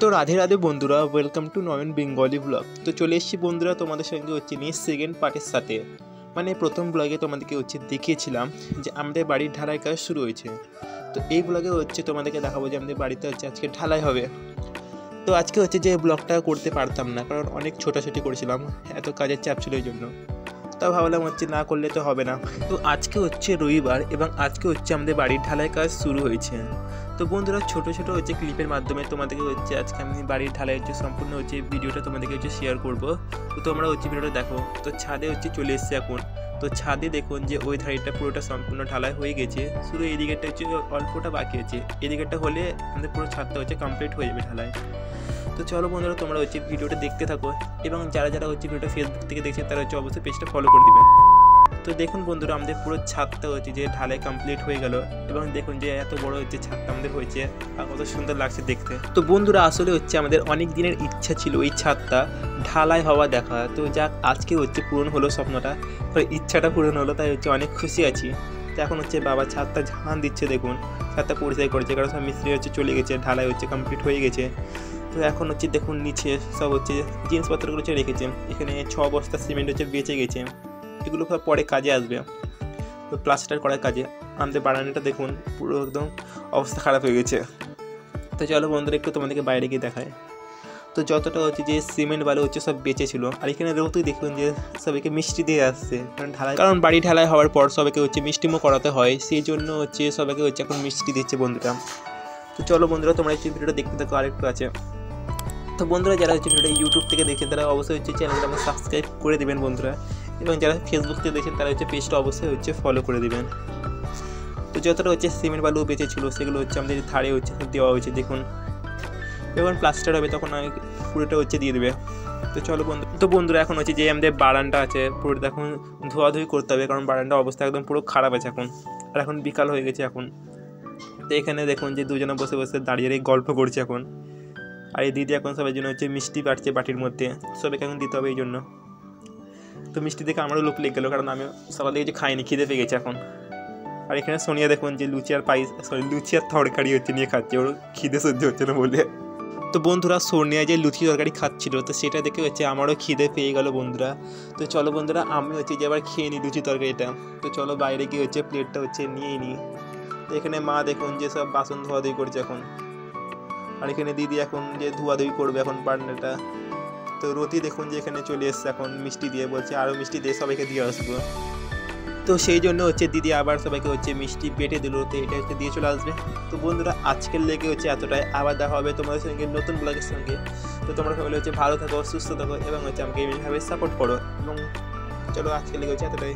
তো রাধে রাধে বন্ধুরা, welcome to Nayan Bengali blog. তো চলে এসেছি বন্ধুরা তোমাদের সঙ্গে নিয়ে সেকেন্ড পার্টের সাথে। প্রথম ব্লগে তোমাদেরকে দেখিয়েছিলাম যে আমাদের বাড়ির ঢালাই কাজ শুরু হয়েছে। তো এই ব্লগে তোমাদেরকে দেখাবো যে আমাদের বাড়িতে আজকে ঢালাই হবে। তো আজকে যে ব্লগটা করতে পারতাম না, কারণ অনেক ছোটাছুটি করেছিলাম, এত কাজের চাপ ছিল এই জন্য। তো ভাবলাম না করলে তো হবে না। তো আজকে রবিবার এবং আজকে আমাদের বাড়ির ঢালাই কাজ শুরু হয়েছে। তো বন্ধুরা ছোটো ছোটো ক্লিপের মাধ্যমে তোমাদেরকে আজকে আমি বাড়ির ঢালাই সম্পূর্ণ ভিডিওটা তোমাদেরকে শেয়ার করব। তো তোমরা ভিডিওটা দেখো। তো ছাদে চলে এসছে এখন। তো ছাদে দেখুন যে ওই ধারিটা পুরোটা সম্পূর্ণ ঢালাই হয়ে গেছে, শুধু এই দিকেরটা অল্পটা বাকি আছে। এই দিকেরটা হলে আমাদের পুরো ছাদটা কমপ্লিট হয়ে যাবে ঢালাই। তো চলো বন্ধুরা তোমরা ভিডিওটা দেখতে থাকো, এবং যারা ভিডিওটা ফেসবুক থেকে দেখছেন তারা অবশ্যই পেজটা ফলো করে দিবেন। তো দেখুন বন্ধুরা আমাদের পুরো ছাদটা যে ঢালাই কমপ্লিট হয়ে গেল, এবং দেখুন যে এত বড় ছাদটা আমাদের হয়েছে, আর কত সুন্দর লাগছে দেখতে। তো বন্ধুরা আসলে আমাদের অনেক দিনের ইচ্ছা ছিল এই ছাদটা ঢালাই হওয়া দেখা। তো যাক আজকে পূরণ হলো স্বপ্নটা, ইচ্ছাটা পূরণ হলো, তাই অনেক খুশি আছি। তো এখন বাবা ছাদটা ঝান দিচ্ছে, দেখুন ছাদটা পরিষ্কার করেছে, কারণ সব মিস্ত্রি চলে গেছে, ঢালাই কমপ্লিট হয়ে গেছে। তো এখন দেখুন নিচে সব জিনিসপত্রগুলো রেখেছে। এখানে 6 বস্তা সিমেন্ট বেঁচে গেছে, এগুলো পরে কাজে আসবে। তো প্লাস্টার করার কাজে আমাদের বারান্দাটা দেখুন পুরো একদম অবস্থা খারাপ হয়ে গেছে। তো চলো বন্ধুরা একটু তোমাদেরকে বাইরে গিয়ে দেখায়। তো যতটা যে সিমেন্ট বালু সব বেঁচে ছিল, আর এখানে রোদই দেখুন যে সবাইকে মিষ্টি দিয়ে আসছে, কারণ বাড়ি ঢালাই হওয়ার পর সবাইকে মিষ্টিমো করাতে হয়, সেই জন্য সবাইকে এখন মিষ্টি দিচ্ছে বন্ধুরা। তো চলো বন্ধুরা তোমরা ভিডিওটা দেখতে থাকো, আরেকটু আছে। তো বন্ধুরা যারা ভিডিওটা ইউটিউব থেকে দেখছেন তারা অবশ্যই চ্যানেলটা আমার সাবস্ক্রাইব করে দেবেন বন্ধুরা, এবং যারা ফেসবুক থেকে দেখছেন তারা পেজটা অবশ্যই ফলো করে দেবেন। তো যতটা সিমেন্ট বালু বেঁচে ছিল সেগুলো আমাদের ধারে দেওয়া হয়েছে, দেখুন যখন প্লাস্টার হবে তখন পুরোটা দিয়ে দেবে। তো চলো বন্ধুরা এখন যে আমাদের বারান্দা আছে পুরোটা এখন ধোয়াধুয়ি করতে হবে, কারণ বারান্দার অবস্থা একদম পুরো খারাপ আছে এখন, আর এখন বিকাল হয়ে গেছে এখন। তো এখানে দেখুন যে দুজনে বসে বসে দাঁড়িয়ে গল্প করছে এখন, আর এই দিদি এখন সবার জন্য মিষ্টি পাঠছে বাটির মধ্যে, সবাইকে এখন দিতে হবে এই জন্য। তো মিষ্টি দেখে আমারও লোক লেগে গেলো, কারণ আমি সকাল থেকে খাইনি, খিদে পেয়ে গেছে এখন। আর এখানে সোনিয়া দেখুন যে লুচি আর তরকারি নিয়ে খাচ্ছে, ওর খিদে সহ্য হচ্ছে না বলে। তো বন্ধুরা সোনিয়া যে লুচি তরকারি খাচ্ছিল, তো সেটা দেখে আমারও খিদে পেয়ে গেল বন্ধুরা। তো চলো বন্ধুরা আমি যে আবার খেয়ে নিই লুচি তরকারিটা। তো চলো বাইরে গিয়ে প্লেটটা নিয়ে নিই। তো এখানে মা দেখুন যে সব বাসন ধোয়াধুয়ি করছে এখন, আর এখানে দিদি এখন যে ধোয়াধুয়ি করবে এখন বারান্দাটা। তো রতি দেখুন যে এখানে চলে এসছে এখন মিষ্টি দিয়ে, বলছে আরও মিষ্টি দিয়ে সবাইকে দিয়ে আসবো। তো সেই জন্য দিদি আবার সবাইকে মিষ্টি বেটে দিল, তো এটা দিয়ে চলে আসবে। তো বন্ধুরা আজকের লেগে এতটাই, আবার দেখা হবে তোমাদের সঙ্গে নতুন ব্লগের সঙ্গে। তো তোমরা সবাই ভালো থাকো, সুস্থ থাকো, এবং আমাকে এইভাবে সাপোর্ট করো। এবং চলো আজকের লেগে এতটাই।